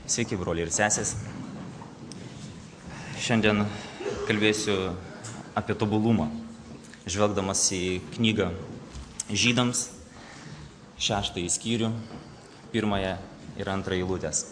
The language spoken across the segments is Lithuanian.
Sveiki, broliai ir sesės. Šiandien kalbėsiu apie tobulumą, žvelgdamas į knygą Žydams, 6 skyrių, 1 ir 2 eilutės.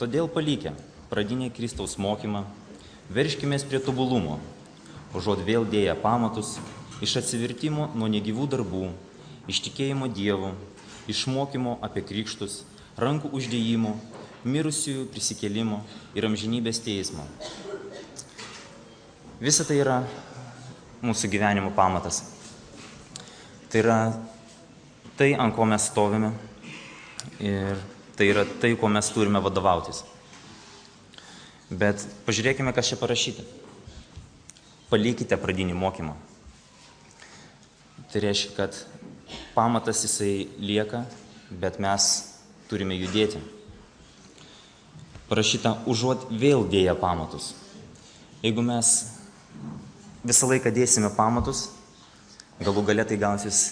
Todėl palikę pradinį Kristaus mokymą, verškimės prie tobulumo, užuot vėl dėję pamatus iš atsivertimo nuo negyvų darbų, iš tikėjimo Dievu, iš mokymo apie krikštus, rankų uždėjimo, mirusiųjų prisikėlimo ir amžinybės teismo. Visa tai yra mūsų gyvenimo pamatas. Tai yra tai, ant ko mes stovime, ir tai yra tai, kuo mes turime vadovautis. Bet pažiūrėkime, kas čia parašyta. Palikite pradinį mokymą. Tai reiškia, kad pamatas jisai lieka, bet mes turime judėti. Parašyta, užuot vėl dėję pamatus. Jeigu mes visą laiką dėsime pamatus, galų gale tai gausis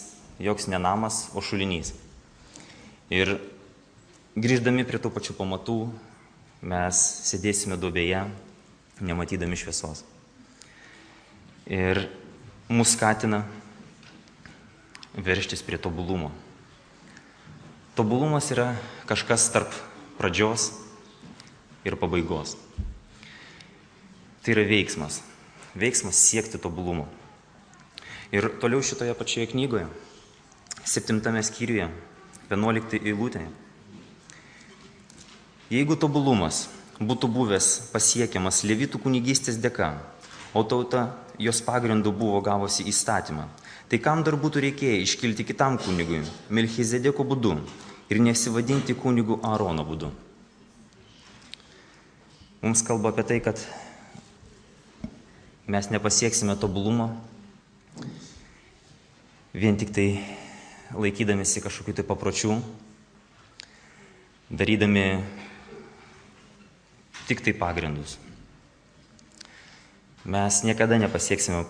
joks ne namas, o šulinys. Ir grįždami prie tų pačių pamatų, mes sėdėsime duobėje, nematydami šviesos. Ir mus skatina verštis prie tobulumo. Tobulumas yra kažkas tarp pradžios ir pabaigos. Tai yra veiksmas. Veiksmas siekti tobulumo. Ir toliau šitoje pačioje knygoje, 7 skyriuje, 11 eilutėje. Jeigu tobulumas būtų buvęs pasiekiamas levitų kunigystės dėka, o tauta jos pagrindu buvo gavusi įstatymą, tai kam dar būtų reikėję iškilti kitam kunigui, Melchizedeko būdu, ir nesivadinti kunigu Aarono būdu? Mums kalba apie tai, kad mes nepasieksime tobulumo vien tik tai laikydamėsi kažkokių tai papročių, darydami tik tai pagrindus. Mes niekada nepasieksime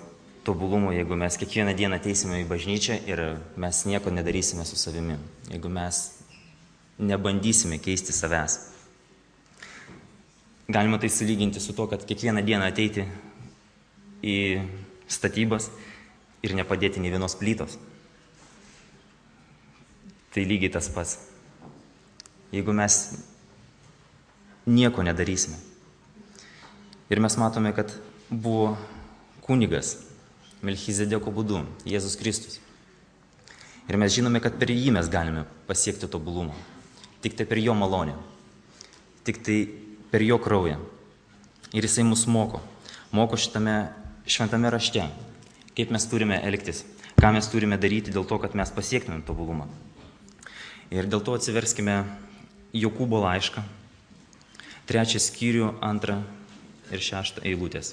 tobulumo, jeigu mes kiekvieną dieną ateisime į bažnyčią ir mes nieko nedarysime su savimi, jeigu mes nebandysime keisti savęs. Galima tai sulyginti su to, kad kiekvieną dieną ateiti į statybas ir nepadėti nei vienos plytos. Tai lygiai tas pats. Jeigu mes nieko nedarysime. Ir mes matome, kad buvo kunigas Melchizedeko būdu, Jėzus Kristus. Ir mes žinome, kad per jį mes galime pasiekti tobulumą. Tik tai per jo malonę. Tik tai per jo kraują. Ir jisai mus moko. Moko šitame šventame rašte, kaip mes turime elgtis, ką mes turime daryti dėl to, kad mes pasiektumėm tobulumą. Ir dėl to atsiverskime Jokūbo laišką, 3 skyrių, 2 ir 6 eilutės.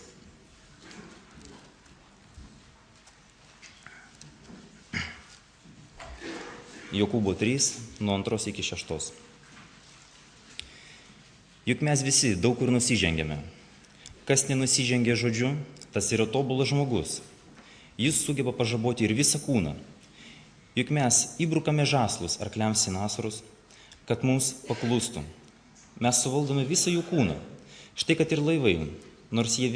Jokūbo 3, nuo 2 iki 6. Juk mes visi daug kur nusižengėme. Kas nenusižengė žodžiu, tas yra tobulas žmogus. Jis sugeba pažaboti ir visą kūną. Juk mes įbrukame žąslus arkliams į nasrus, kad mums paklustų. Mes suvaldome visą jų kūną. Štai kad ir laivai, nors jie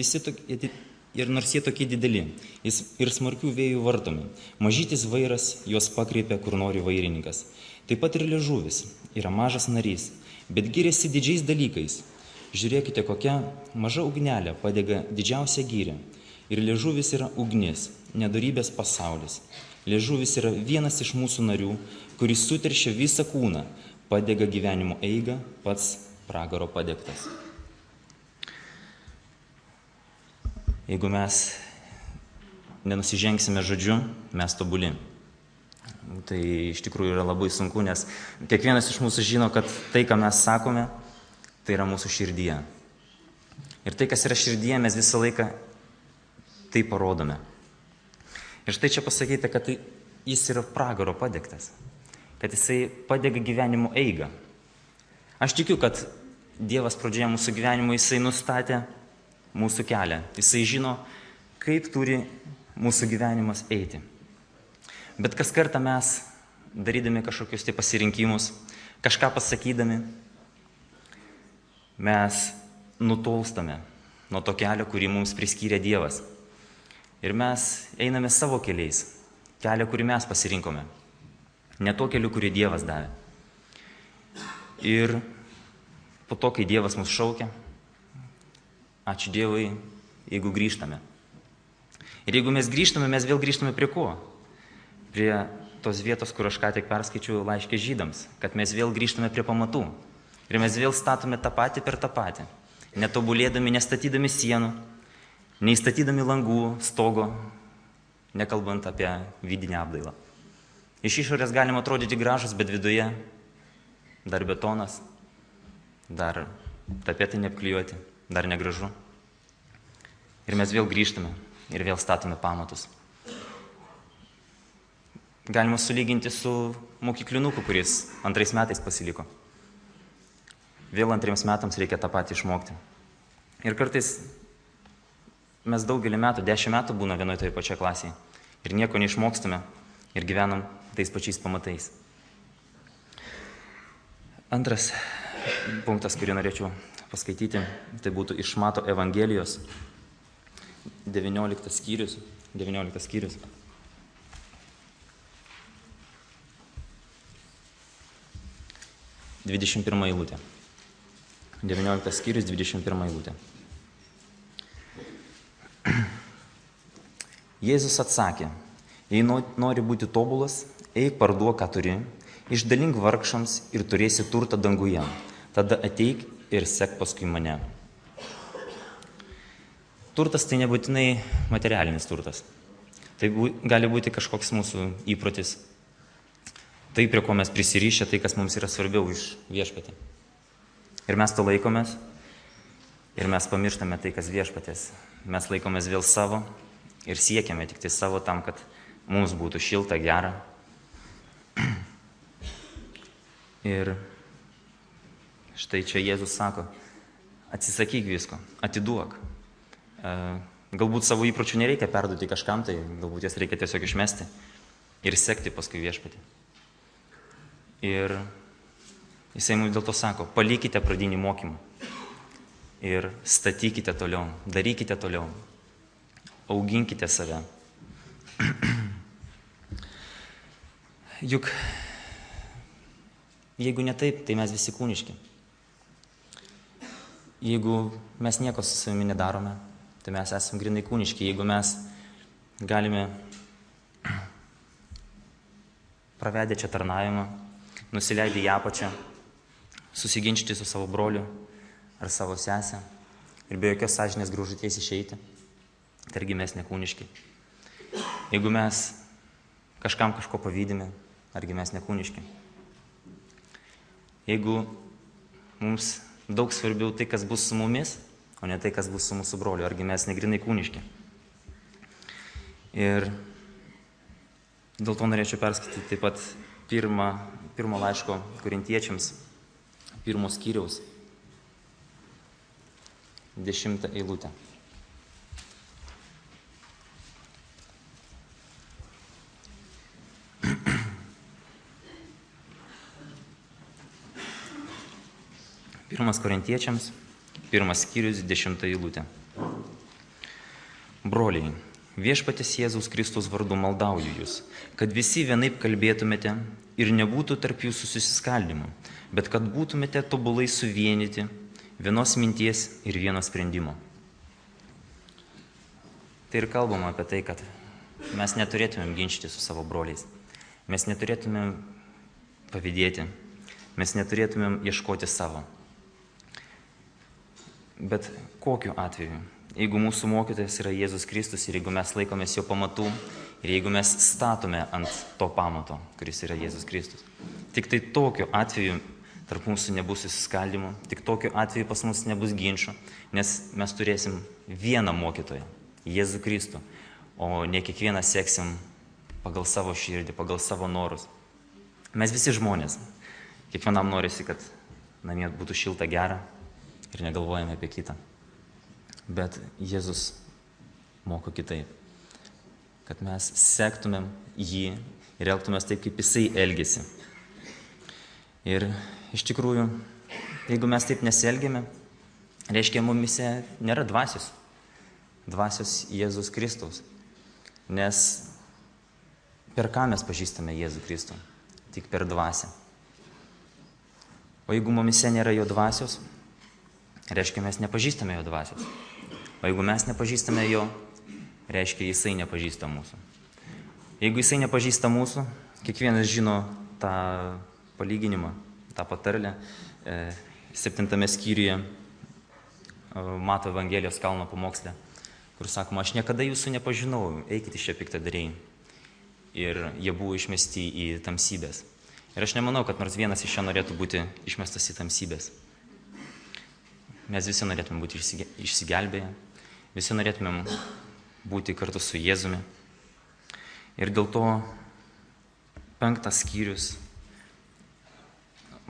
tokie dideli ir smarkių vėjų vartomi, mažytis vairas juos pakreipia, kur nori vairininkas. Taip pat ir liežuvis yra mažas narys, bet giriasi didžiais dalykais. Žiūrėkite, kokia maža ugnelė padega didžiausią gyrę. Ir liežuvis yra ugnis, nedorybės pasaulis. Liežuvis yra vienas iš mūsų narių, kuris suteršia visą kūną, padega gyvenimo eigą, pats pragaro padegtas. Jeigu mes nenusižengsime žodžiu, mes tobuli. Tai iš tikrųjų yra labai sunku, nes kiekvienas iš mūsų žino, kad tai, ką mes sakome, tai yra mūsų širdyje. Ir tai, kas yra širdyje, mes visą laiką tai parodome. Ir štai čia pasakyta, kad jis yra pragaro padegtas, kad jisai padega gyvenimo eigą. Aš tikiu, kad Dievas pradžioje mūsų gyvenimo jisai nustatė mūsų kelią. Jisai žino, kaip turi mūsų gyvenimas eiti. Bet kas kartą mes darydami kažkokius tai pasirinkimus, kažką pasakydami, mes nutolstame nuo to kelio, kurį mums priskyrė Dievas. Ir mes einame savo keliais, kelią, kurį mes pasirinkome, ne to keliu, kurį Dievas davė. Ir po to, kai Dievas mus šaukia, ačiū Dievui, jeigu grįžtame. Ir jeigu mes grįžtame, mes vėl grįžtame prie ko? Prie tos vietos, kur aš ką tik perskaičiau laiške Žydams, kad mes vėl grįžtame prie pamatų. Ir mes vėl statome tą patį per tą patį, netobulėdami, nestatydami sienų, neįstatydami langų, stogo, nekalbant apie vidinę apdailą. Iš išorės galima atrodyti gražus, bet viduje dar betonas, dar tapetai neapklijuoti, dar negražu. Ir mes vėl grįžtame ir vėl statome pamatus. Galima sulyginti su mokyklinuku, kuris 2 metais pasiliko. Vėl 2 metams reikia tą patį išmokti. Ir kartais mes daugelį metų, 10 metų būna vienoje toje pačioje klasėje ir nieko neišmokstame ir gyvenam tais pačiais pamatais. Antras punktas, kurį norėčiau paskaityti, tai būtų iš Mato Evangelijos 19 skyrius. 21 eilutė. 19 skyrius, 21 eilutė. Jėzus atsakė, jei nori būti tobulas, eik parduok, ką turi, išdalink vargšams ir turėsi turtą danguje, tada ateik ir sek paskui mane. Turtas tai nebūtinai materialinis turtas. Tai gali būti kažkoks mūsų įprotis. Tai, prie ko mes prisirišę, tai, kas mums yra svarbiau iš viešpatį. Ir mes to laikomės, ir mes pamirštame tai, kas viešpatės. Mes laikomės vėl savo ir siekiame tik tai savo tam, kad mums būtų šilta, gera. Ir štai čia Jėzus sako, atsisakyk visko, atiduok. Galbūt savo įpročių nereikia perduoti kažkam, tai galbūt jas reikia tiesiog išmesti ir sekti paskui viešpatį. Ir jisai mums dėl to sako, palikite pradinį mokymą ir statykite toliau, darykite toliau, auginkite save. Juk jeigu ne taip, tai mes visi kūniški. Jeigu mes nieko su savimi nedarome, tai mes esame grinai kūniški. Jeigu mes galime pravedę čia tarnavimą, nusileidę į apačią, susiginčyti su savo broliu ar savo sesę ir be jokios sąžinės graužaties išeiti, targi mes nekūniški. Jeigu mes kažkam kažko pavydime, argi mes nekūniški. Jeigu mums daug svarbiau tai, kas bus su mumis, o ne tai, kas bus su mūsų broliu, argi mes negrinai kūniški. Ir dėl to norėčiau perskaityti taip pat pirmo laiško Korintiečiams, 1 skyriaus, 10 eilutę. Pirmas Korintiečiams, 1 skyrius, 10 eilutė. Broliai, viešpaties Jėzaus Kristaus vardu maldauju jūs, kad visi vienaip kalbėtumėte ir nebūtų tarp jūsų susiskaldymų, bet kad būtumėte tobulai suvienyti vienos minties ir vieno sprendimo. Tai ir kalbama apie tai, kad mes neturėtumėm ginčyti su savo broliais, mes neturėtumėm pavydėti, mes neturėtumėm ieškoti savo. Bet kokiu atveju, jeigu mūsų mokytojas yra Jėzus Kristus ir jeigu mes laikomės jo pamatų ir jeigu mes statome ant to pamato, kuris yra Jėzus Kristus, tik tai tokiu atveju tarp mūsų nebus susiskaldymų, tik tokiu atveju pas mus nebus ginčų, nes mes turėsim vieną mokytoją, Jėzų Kristų, o ne kiekvieną seksim pagal savo širdį, pagal savo norus. Mes visi žmonės, kiekvienam norisi, kad namie būtų šilta, gera ir negalvojame apie kitą. Bet Jėzus moko kitaip. kad mes sektumėm jį ir elgtumės taip, kaip jisai elgėsi. Ir iš tikrųjų, jeigu mes taip nesielgiame, reiškia, mumise nėra dvasios Jėzus Kristaus. Nes per ką mes pažįstame Jėzų Kristų? Tik per dvasią. O jeigu mumise nėra jo dvasios, reiškia, mes nepažįstame jo dvasios. O jeigu mes nepažįstame jo, reiškia, jisai nepažįsta mūsų. Jeigu jisai nepažįsta mūsų, kiekvienas žino tą palyginimą, tą patarlę 7 skyriuje Mato Evangelijos kalno pamoksle, kur sakoma, aš niekada jūsų nepažinau, eikite iš čia piktadariai. Ir jie buvo išmesti į tamsybės. Ir aš nemanau, kad nors vienas iš čia norėtų būti išmestas į tamsybės. Mes visi norėtume būti išsigelbėję, visi norėtumėm būti kartu su Jėzumi. Ir dėl to 5 skyrius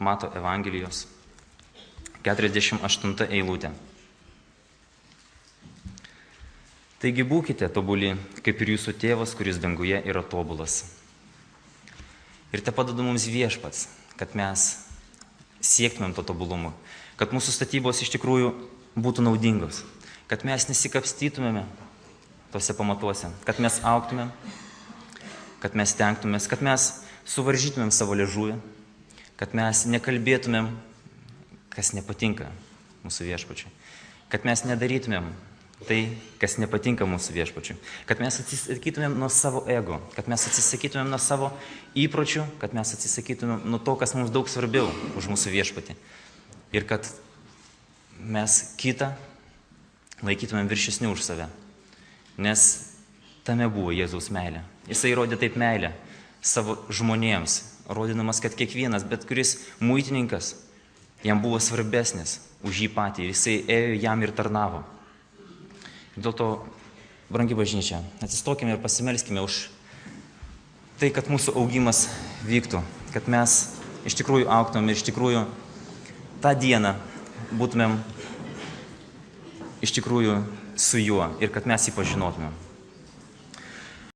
Mato Evangelijos 48 eilutė. Taigi būkite tobuli, kaip ir jūsų tėvas, kuris danguje yra tobulas. Ir te padeda mums Viešpats, kad mes siektumėm to tobulumo, kad mūsų statybos iš tikrųjų būtų naudingos, kad mes nesikapstytumėme tose pamatuose, kad mes augtumėm, kad mes stengtumės, kad mes suvaržytumėm savo liežuvį, kad mes nekalbėtumėm, kas nepatinka mūsų Viešpačiui, kad mes nedarytumėm tai, kas nepatinka mūsų Viešpačiui, kad mes atsisakytumėm nuo savo ego, kad mes atsisakytumėm nuo savo įpročių, kad mes atsisakytumėm nuo to, kas mums daug svarbiau už mūsų Viešpatį. Ir kad mes kitą laikytumėm viršesniu už save. Nes tame buvo Jėzaus meilė. Jisai rodė taip meilę savo žmonėms, rodydamas, kad kiekvienas, bet kuris muitininkas, jam buvo svarbesnis už jį patį. Jisai ėjo jam ir tarnavo. Dėl to, brangi bažnyčia, atsistokime ir pasimelskime už tai, kad mūsų augimas vyktų, kad mes iš tikrųjų augtumėm ir iš tikrųjų tą dieną būtumėm iš tikrųjų su juo ir kad mes jį pažinotumėm.